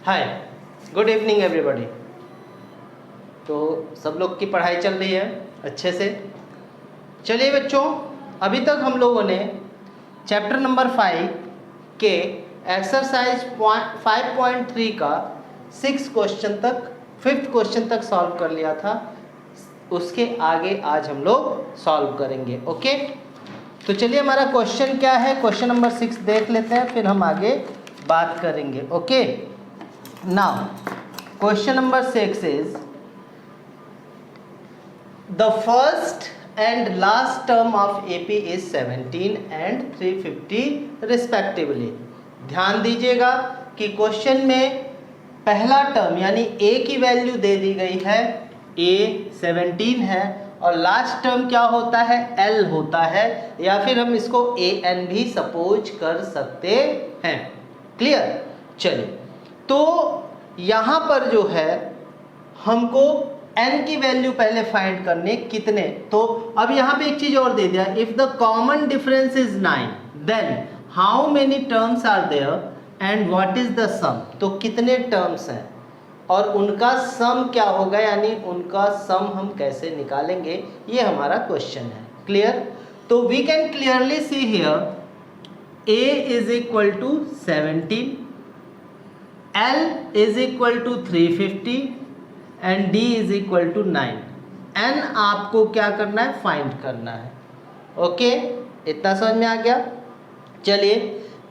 हाय, good evening everybody. तो सब लोग की पढ़ाई चल रही है अच्छे से। चलिए बच्चों, अभी तक हम लोगों ने चैप्टर नंबर 5 के एक्सरसाइज 5.3 का 6 क्वेश्चन तक 5th क्वेश्चन तक सॉल्व कर लिया था। उसके आगे आज हम लोग सॉल्व करेंगे। ओके, तो चलिए हमारा क्वेश्चन क्या है, क्वेश्चन नंबर 6 देख लेते हैं, फिर हम आगे बात करेंगे। Okay, now question number 6 is the first and last term of AP is 17 and 350 respectively। ध्यान दीजिएगा कि क्वेश्चन में पहला टर्म यानी A की वैल्यू दे दी गई है, A 17 है, और लास्ट टर्म क्या होता है, L होता है, या फिर हम इसको AN भी सपोज कर सकते हैं। क्लियर। चलिए, तो यहाँ पर जो है हमको n की वैल्यू पहले फाइंड करने कितने, तो अब यहाँ पे एक चीज और दे दिया, if the common difference is 9 then how many terms are there and what is the sum. तो कितने टर्म्स हैं और उनका सम क्या होगा, यानी उनका सम हम कैसे निकालेंगे, ये हमारा क्वेश्चन है। क्लियर। तो we can clearly see here a is equal to 17, L is equal to 350 and D is equal to 9। N आपको क्या करना है, फाइंड करना है। ओके, इतना समझ में आ गया। चलिए,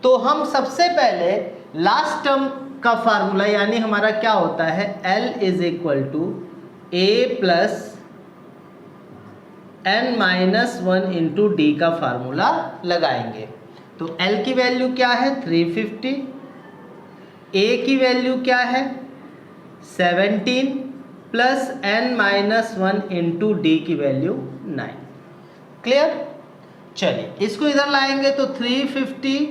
तो हम सबसे पहले लास्ट टर्म का फार्मूला यानी हमारा क्या होता है, L is equal to A plus N minus 1 into D का फार्मूला लगाएंगे। तो L की वैल्यू क्या है 350, A की वैल्यू क्या है 17 plus n minus 1 into D की वैल्यू 9। क्लियर। चलिए, इसको इधर लाएंगे तो 350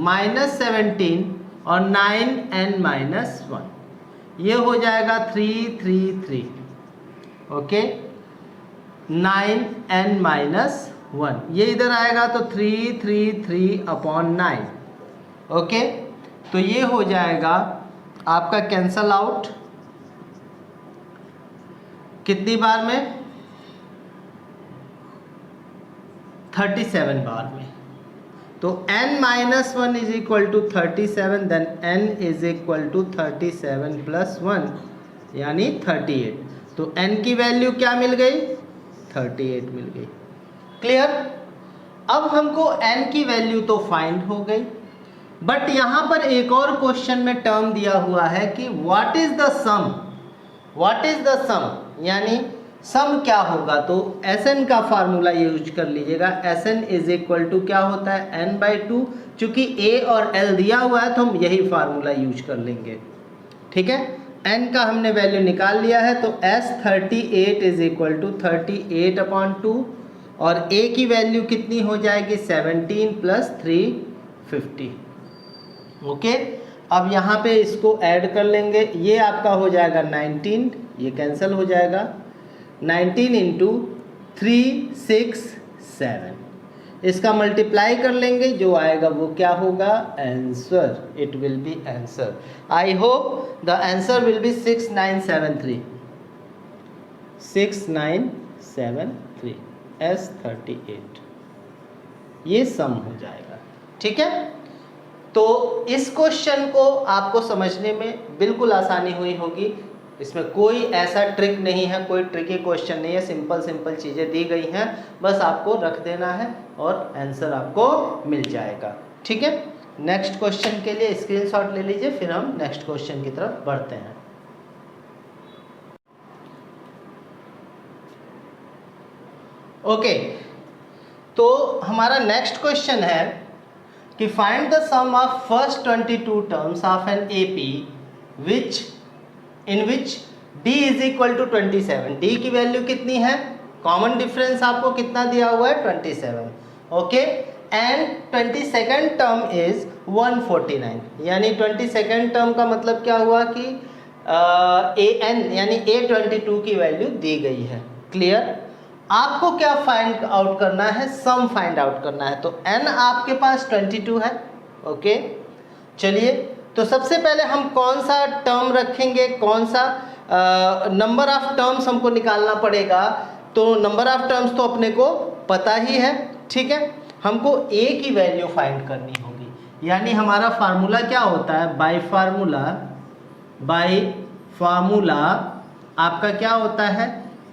माइनस 17 और 9n माइनस 1, ये हो जाएगा 333। ओके, 9n माइनस 1 ये इधर आएगा तो 333 अपॉन 9। ओके, तो ये हो जाएगा आपका कैंसल आउट कितनी बार में, 37 बार में। तो n minus 1 is equal to 37, then n is equal to 37 plus 1 यानी 38। तो n की वैल्यू क्या मिल गई, 38 मिल गई। क्लियर। अब हमको n की वैल्यू तो फाइंड हो गई, बट यहां पर एक और क्वेश्चन में टर्म दिया हुआ है कि what is the sum, what is the sum यानी सम क्या होगा। तो Sn का फार्मूला यूज कर लीजिएगा। Sn इज इक्वल टू क्या होता है n/2, चूंकि A और L दिया हुआ है तो हम यही फार्मूला यूज कर लेंगे। ठीक है, n का हमने वैल्यू निकाल लिया है, तो S38 is equal to 38 upon 2, और A की वैल्यू कितनी हो जाएगी 17 प्लस 350। ओके, अब यहाँ पे इसको ऐड कर लेंगे, ये आपका हो जाएगा 19, ये कैंसिल हो जाएगा, 19 इंटू 367, इसका मल्टीप्लाई कर लेंगे, जो आएगा वो क्या होगा, answer, it will be answer. I hope the answer will be 6973, 6973 S38, ये सम हो जाएगा। ठीक है, तो इस क्वेश्चन को आपको समझने में बिल्कुल आसानी हुई होगी, इसमें कोई ऐसा ट्रिक नहीं है, कोई ट्रिकी क्वेश्चन नहीं है, सिंपल सिंपल चीज़ें दी गई हैं, बस आपको रख देना है और आंसर आपको मिल जाएगा। ठीक है, नेक्स्ट क्वेश्चन के लिए स्क्रीनशॉट ले लीजिए, फिर हम नेक्स्ट क्वेश्चन की तरफ बढ़ते हैं। ओके, तो हमारा नेक्स्ट क्वेश्चन है कि find the sum of first 22 terms of an AP which in which D is equal to 27। D की वैल्यू कितनी है, कॉमन डिफरेंस आपको कितना दिया हुआ है 27। Okay, and 22nd term is 149, यानी 22nd टर्म का मतलब क्या हुआ कि AN यानी A22 की वैल्यू दी गई है। क्लियर। आपको क्या फाइंड आउट करना है, सम फाइंड आउट करना है। तो n आपके पास 22 है। ओके, चलिए, तो सबसे पहले हम कौन सा टर्म रखेंगे, कौन सा नंबर ऑफ टर्म्स हमको निकालना पड़ेगा। तो नंबर ऑफ टर्म्स तो अपने को पता ही है, ठीक है। हमको a की वैल्यू फाइंड करनी होगी, यानी हमारा फार्मूला क्या होता है, बाय फार्मूला आपका क्या होता है,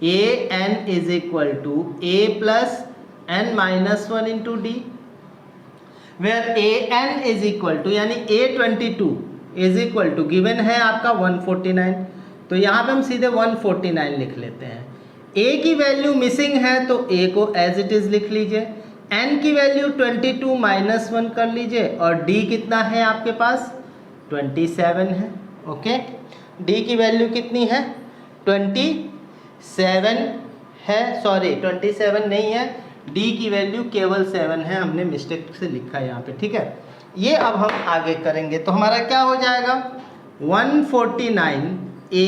a n is equal to a plus n minus 1 into D, where a n is equal to यानी a22 is equal to given है आपका 149, तो यहाँ पे हम सीधे 149 लिख लेते हैं। a की वैल्यू मिसिंग है तो a को एज इट इज लिख लीजिए, n की वैल्यू 22 माइनस 1 कर लीजिए, और d कितना है आपके पास 27 है। ओके, d की वैल्यू कितनी है 27 है, सॉरी 27 नहीं है, d की वैल्यू केवल 7 है, हमने मिस्टेक से लिखा है यहाँ पे, ठीक है। ये अब हम आगे करेंगे तो हमारा क्या हो जाएगा 149a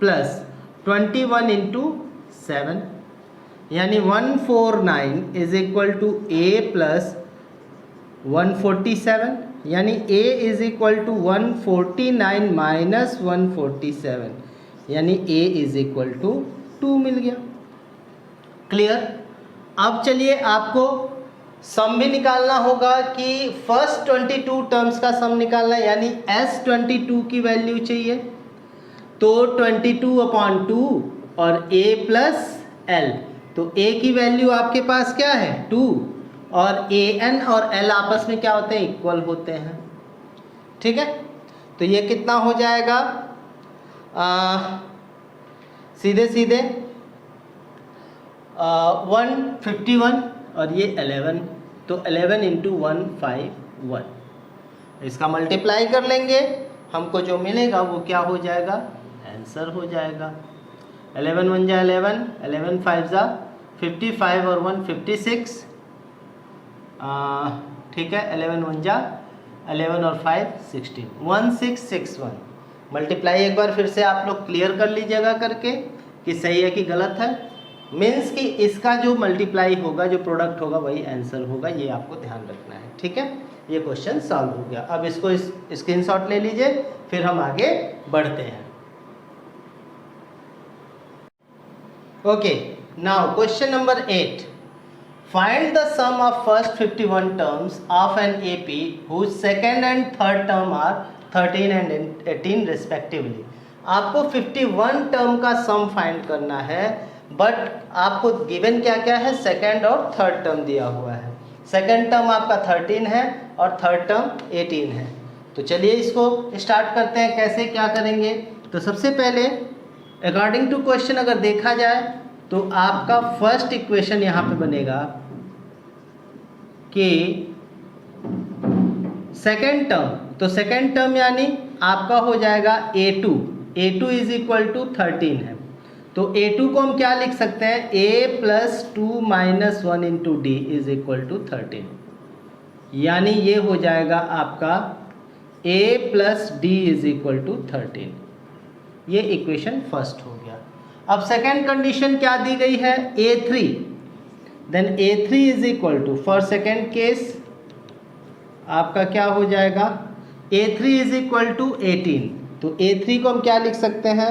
प्लस 21 इंटू 7, यानी 149 is equal to a plus 147, यानी a is equal to 149 minus 147, यानी a इज इक्वल टू 2 मिल गया। क्लियर। अब चलिए आपको सम भी निकालना होगा कि फर्स्ट 22 टर्म्स का सम निकालना है, यानी S22 की वैल्यू चाहिए, तो 22/2 और a प्लस l, तो a की वैल्यू आपके पास क्या है 2, और an और l आपस में क्या होते हैं इक्वल होते हैं, ठीक है। तो ये कितना हो जाएगा सीधे सीधे 151 और ये 11, तो 11 इंटू 151, इसका मल्टीप्लाई कर लेंगे, हमको जो मिलेगा वो क्या हो जाएगा आंसर हो जाएगा 11 1 जा 11, 11 5 जा 55 और 1 56, ठीक है। 11 1 जा 11 और 5 16, 1661। मल्टीप्लाई एक बार फिर से आप लोग क्लियर कर लीजिएगा करके कि सही है कि गलत है, मीन्स कि इसका जो मल्टीप्लाई होगा, जो प्रोडक्ट होगा वही आंसर होगा, ये आपको ध्यान रखना है, ठीक है। ये क्वेश्चन सॉल्व हो गया। अब इसको स्क्रीनशॉट ले लीजिए, फिर हम आगे बढ़ते हैं। Okay, now question number 8, find the sum of first 51 terms of an AP whose second and third term are 13 and 18 respectively. आपको 51 टर्म का सम फाइंड करना है, बट आपको गिवन क्या क्या है, सेकेंड और थर्ड टर्म दिया हुआ है। सेकेंड टर्म आपका 13 है और थर्ड टर्म 18 है। तो चलिए इसको स्टार्ट करते हैं, कैसे क्या करेंगे। तो सबसे पहले अकॉर्डिंग टू क्वेश्चन अगर देखा जाए तो आपका फर्स्ट इक्वेशन यहाँ पे बनेगा कि सेकेंड टर्म, तो सेकेंड टर्म यानी आपका हो जाएगा a2 इज इक्वल टू 13 है, तो a2 को हम क्या लिख सकते हैं a plus 2 minus 1 into D is equal to 13, यानी ये हो जाएगा आपका a plus D is equal to 13। ये इक्वेशन फर्स्ट हो गया। अब सेकेंड कंडीशन क्या दी गई है a3, then a3 is equal to for second case आपका क्या हो जाएगा a3 इज इक्वल टू 18, तो a3 को हम क्या लिख सकते हैं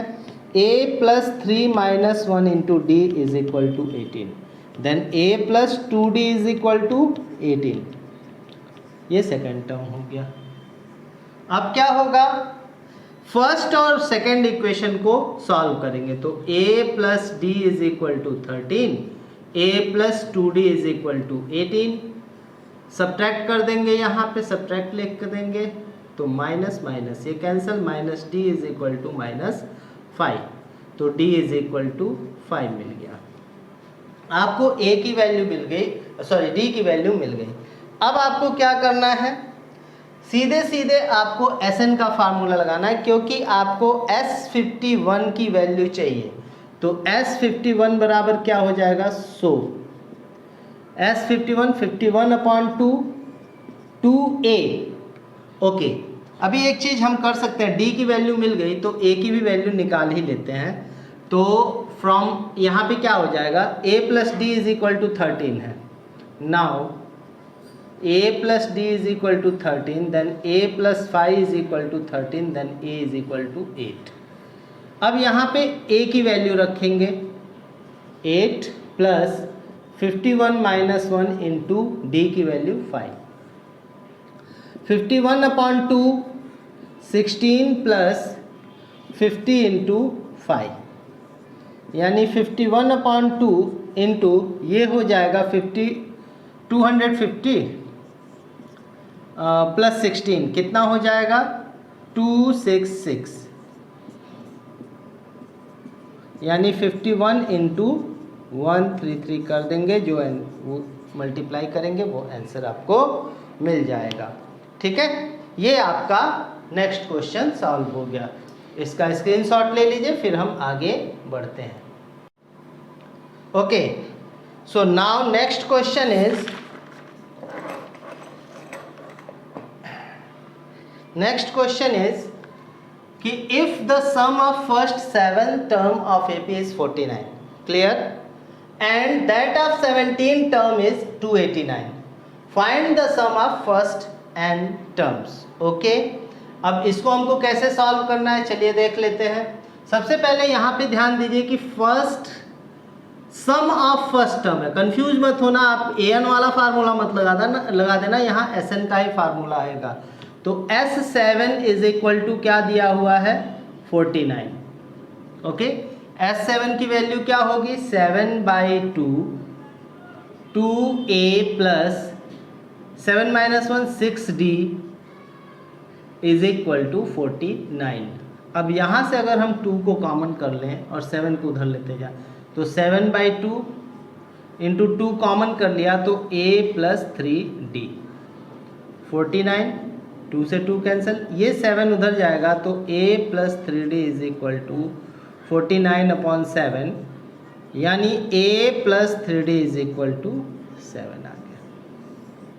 a plus 3 minus 1 into D is equal to 18, then a plus 2d is equal to 18। ये सेकेंड टर्म हो गया। अब क्या होगा, फर्स्ट और सेकेंड इक्वेशन को सॉल्व करेंगे, तो a plus D is equal to 13, a plus 2d is equal to 18, subtract कर देंगे, यहाँ पे सब्ट्रैक्ट लिख देंगे, तो माइनस माइनस ये cancel, minus D is equal to minus 5, तो d इज इक्वल टू 5 मिल गया। आपको a की वैल्यू मिल गई, सॉरी d की वैल्यू मिल गई। अब आपको क्या करना है, सीधे सीधे आपको Sn का फार्मूला लगाना है, क्योंकि आपको S51 की वैल्यू चाहिए। तो S51 बराबर क्या हो जाएगा, सो S51 51/2 2a। ओके, अभी एक चीज़ हम कर सकते हैं, d की वैल्यू मिल गई तो a की भी वैल्यू निकाल ही लेते हैं। तो फ्रॉम यहाँ पे क्या हो जाएगा a plus D is equal to 13 है। Now a plus d is equal to 13, then a plus 5 is equal to 13, then a is equal to 8. अब यहाँ पे a की वैल्यू रखेंगे 8 प्लस 51 माइनस 1 इंटू डी की वैल्यू 5. 51/2 16 प्लस 50 इंटू 5, यानी 51/2 into ये हो जाएगा 250 प्लस 16 कितना हो जाएगा 266, यानी 51 इंटू 133 कर देंगे, जो वो मल्टीप्लाई करेंगे वो आंसर आपको मिल जाएगा. ठीक है, ये आपका नेक्स्ट क्वेश्चन सॉल्व हो गया. इसका स्क्रीनशॉट ले लीजिए, फिर हम आगे बढ़ते हैं. Okay, so now next question is, next question is कि if the sum of first 7 term of AP is 49, clear, and that of 17 term is 289, find the sum of first n terms. Okay, अब इसको हमको कैसे solve करना है, चलिए देख लेते हैं. सबसे पहले यहाँ पे ध्यान दीजिए कि first sum of first term है, कंफ्यूज मत होना. आप an वाला फार्मूला मत लगा देना, यहाँ sn का ही फार्मूला आएगा. तो S7 इज इक्वल टू क्या दिया हुआ है 49. ओके, S7 की वैल्यू क्या होगी 7/2 2a plus 7 minus 1 6d is equal to 49. अब यहाँ से अगर हम 2 को कॉमन कर लें और 7 को उधर लेते जाए तो 7/2 इंटू 2 कॉमन कर लिया तो a प्लस 3d 49, 2 से 2 कैंसिल, ये 7 उधर जाएगा तो a plus 3d is equal to 49/7, यानी a plus 3d is equal to 7 आ गया.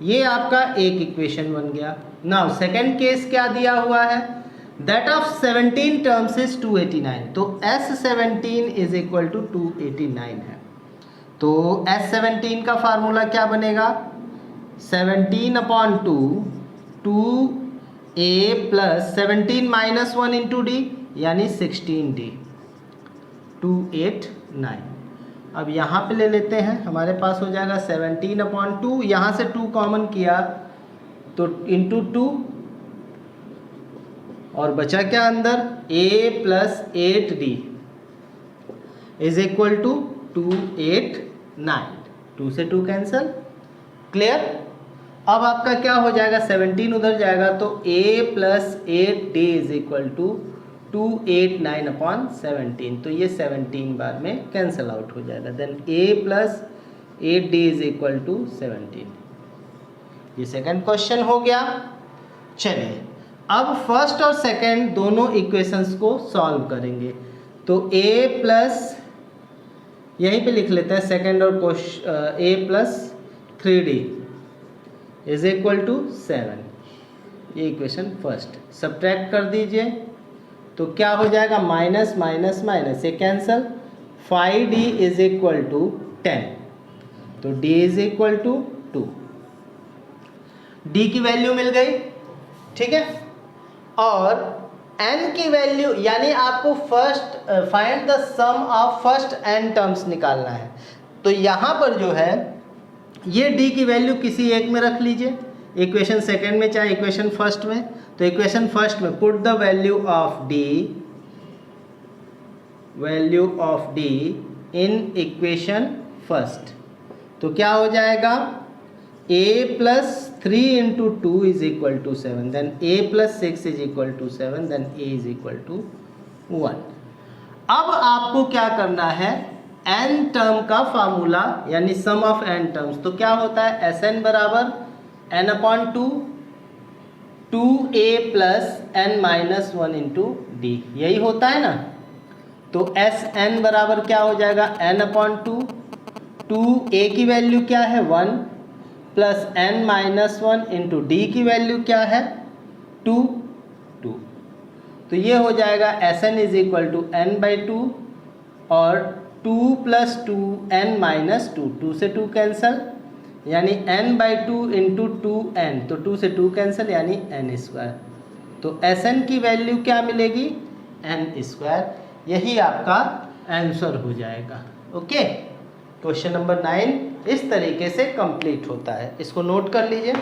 ये आपका एक इक्वेशन बन गया. नाउ सेकेंड केस क्या दिया हुआ है, दैट ऑफ 17 टर्म्स इज 289, तो S17 इज इक्वल टू 289 है. तो S17 का फार्मूला क्या बनेगा 17/2 2a plus 17 minus 1 into D, यानी 16d 289. अब यहाँ पे ले लेते हैं, हमारे पास हो जाएगा 17/2, यहाँ से 2 कॉमन किया तो इंटू 2, और बचा क्या अंदर a plus 8d is equal to 289, 2 से 2 कैंसिल, क्लियर. अब आपका क्या हो जाएगा 17 उधर जाएगा तो a plus 8d is equal to 289/17, तो ये 17 बार में कैंसिल आउट हो जाएगा. Then a plus 8d is equal to 17. ये सेकंड क्वेश्चन हो गया. चलिए अब फर्स्ट और सेकंड दोनों इक्वेशंस को सॉल्व करेंगे. तो a प्लस, यहीं पे लिख लेते हैं सेकंड और a plus 3d is equal to 7. ये इक्वेशन फर्स्ट, सब्ट्रैक्ट कर दीजिए तो क्या हो जाएगा माइनस माइनस माइनस, ये cancel, 5d is equal to 10, तो d is equal to 2. d की वैल्यू मिल गई, ठीक है. और n की वैल्यू, यानी आपको first find the sum of first n terms निकालना है. तो यहाँ पर जो है ये d की वैल्यू किसी एक में रख लीजिए, इक्वेशन सेकंड में चाहे इक्वेशन फर्स्ट में. तो इक्वेशन फर्स्ट में put the value of d in equation first. तो क्या हो जाएगा a plus 3 into 2 is equal to 7, then a plus 6 is equal to 7, then a is equal to 1. अब आपको क्या करना है n टर्म का फार्मूला, यानी सम ऑफ n टर्म्स. तो क्या होता है Sn बराबर n/2 2a plus n minus 1 into D, यही होता है ना. तो Sn बराबर क्या हो जाएगा n/2 2a की वैल्यू क्या है 1 plus n minus 1 into D की वैल्यू क्या है 2. तो ये हो जाएगा Sn is equal to n/2 और 2 प्लस 2 n माइनस 2, 2 से 2 कैंसल, यानी n/2 इंटू 2n, तो 2 से 2 कैंसिल यानी n²। तो Sn की वैल्यू क्या मिलेगी? n²। यही आपका आंसर हो जाएगा। ओके, क्वेश्चन नंबर 9 इस तरीके से कंप्लीट होता है। इसको नोट कर लीजिए,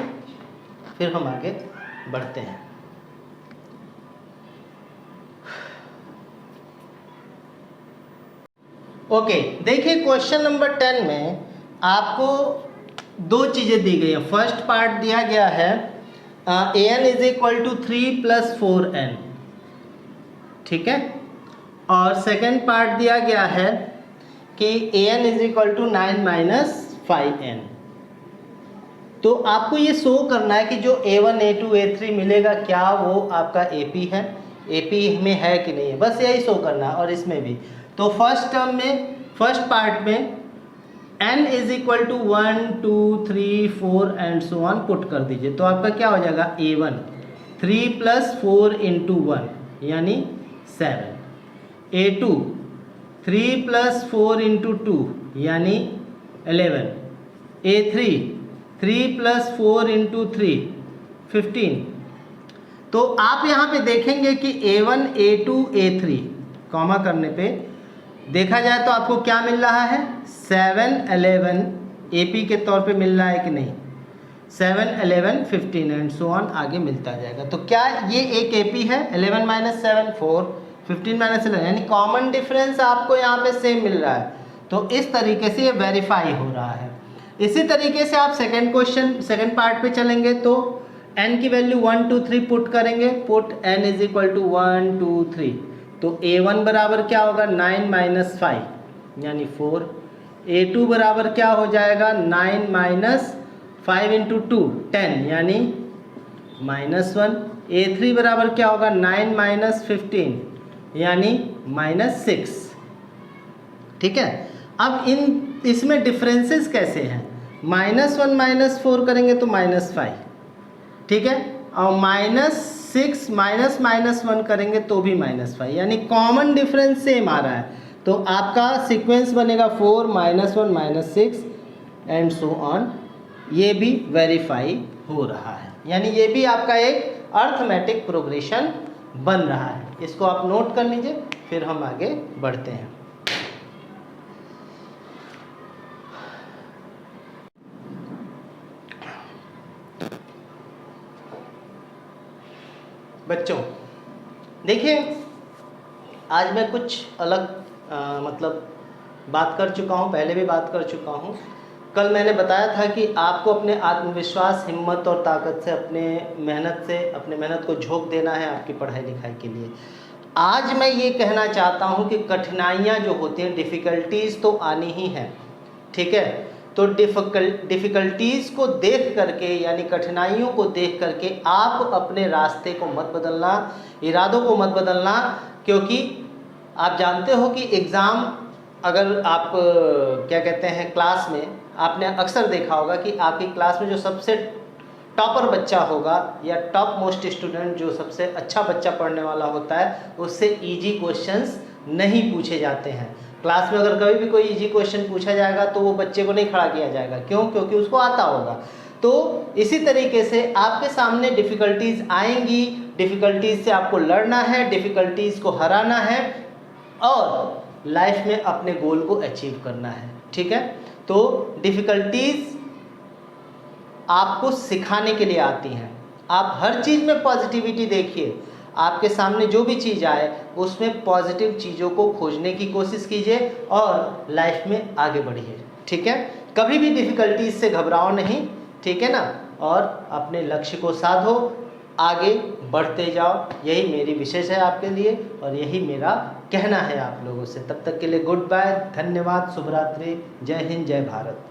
फिर हम आगे बढ़ते हैं। ओके, देखिए क्वेश्चन नंबर 10 में आपको दो चीज़ें दी गई है। फर्स्ट पार्ट दिया गया है an is equal to 3 + 4n, ठीक है, और सेकेंड पार्ट दिया गया है कि an is equal to 9 - 5n। तो आपको ये शो करना है कि जो a1 a2 a3 मिलेगा क्या वो आपका AP है, AP में है कि नहीं है, बस यही शो करना है। और इसमें भी तो फर्स्ट टर्म में, फर्स्ट पार्ट में n is equal to 1 2 3 4 and so on put कर दीजिए। तो आपका क्या हो जाएगा? a1 3 + 4 इंटू 1 यानी 7, a2 3 + 4 इंटू 2 यानी 11, a3 3 + 4 इंटू 3 15। तो आप यहाँ पे देखेंगे कि a1 a2 a3 कॉमा करने पे देखा जाए तो आपको क्या मिल रहा है? 7 11 AP के तौर पे मिल रहा है कि नहीं? 7 11 15 एंड सो ऑन आगे मिलता जाएगा। तो क्या ये एक AP है? 11 - 7 4, 15 - 11, यानी कॉमन डिफरेंस आपको यहाँ पे सेम मिल रहा है। तो इस तरीके से ये वेरीफाई हो रहा है। इसी तरीके से आप सेकेंड क्वेश्चन, सेकेंड पार्ट पे चलेंगे तो n की वैल्यू 1 2 3 पुट करेंगे। Put n is equal to 1 2 3, तो a1 बराबर क्या होगा? 9 - 5 यानी 4, a2 बराबर क्या हो जाएगा? 9 - 5 इंटू 2 10 यानी -1, a3 बराबर क्या होगा? 9 - 15 यानी -6, ठीक है। अब इसमें डिफरेंसेस कैसे हैं? -1 - 4 करेंगे तो -5, ठीक है, और -6 -1 करेंगे तो भी -5, यानी कॉमन डिफरेंस सेम आ रहा है। तो आपका सीक्वेंस बनेगा 4 -1 -6 एंड सो ऑन। ये भी वेरीफाई हो रहा है, यानी ये भी आपका एक अर्थमेटिक प्रोग्रेशन बन रहा है। इसको आप नोट कर लीजिए, फिर हम आगे बढ़ते हैं। बच्चों देखिए, आज मैं कुछ अलग मतलब बात कर चुका हूँ, पहले भी बात कर चुका हूँ। कल मैंने बताया था कि आपको अपने आत्मविश्वास, हिम्मत और ताकत से, अपने मेहनत को झोंक देना है आपकी पढ़ाई लिखाई के लिए। आज मैं ये कहना चाहता हूँ कि कठिनाइयाँ जो होती हैं, डिफ़िकल्टीज़ तो आनी ही हैं, ठीक है। तो डिफ़िकल्टीज़ को देख करके, यानी कठिनाइयों को देख करके आप अपने रास्ते को मत बदलना, इरादों को मत बदलना, क्योंकि आप जानते हो कि एग्ज़ाम, अगर आप क्या कहते हैं, क्लास में आपने अक्सर देखा होगा कि आपकी क्लास में जो सबसे टॉपर बच्चा होगा या टॉप मोस्ट स्टूडेंट, जो सबसे अच्छा बच्चा पढ़ने वाला होता है, उससे इजी क्वेश्चंस नहीं पूछे जाते हैं। क्लास में अगर कभी भी कोई इजी क्वेश्चन पूछा जाएगा तो वो बच्चे को नहीं खड़ा किया जाएगा। क्यों? क्योंकि उसको आता होगा। तो इसी तरीके से आपके सामने डिफ़िकल्टीज़ आएंगी, डिफ़िकल्टीज़ से आपको लड़ना है, डिफ़िकल्टीज़ को हराना है और लाइफ में अपने गोल को अचीव करना है, ठीक है। तो डिफ़िकल्टीज़ आपको सिखाने के लिए आती हैं। आप हर चीज़ में पॉजिटिविटी देखिए, आपके सामने जो भी चीज़ आए उसमें पॉजिटिव चीज़ों को खोजने की कोशिश कीजिए और लाइफ में आगे बढ़िए, ठीक है। कभी भी डिफ़िकल्टीज से घबराओ नहीं, ठीक है ना, और अपने लक्ष्य को साधो, आगे बढ़ते जाओ। यही मेरी विशेष है आपके लिए और यही मेरा कहना है आप लोगों से। तब तक के लिए गुड बाय, धन्यवाद, शुभ रात्रि, जय हिंद, जय भारत।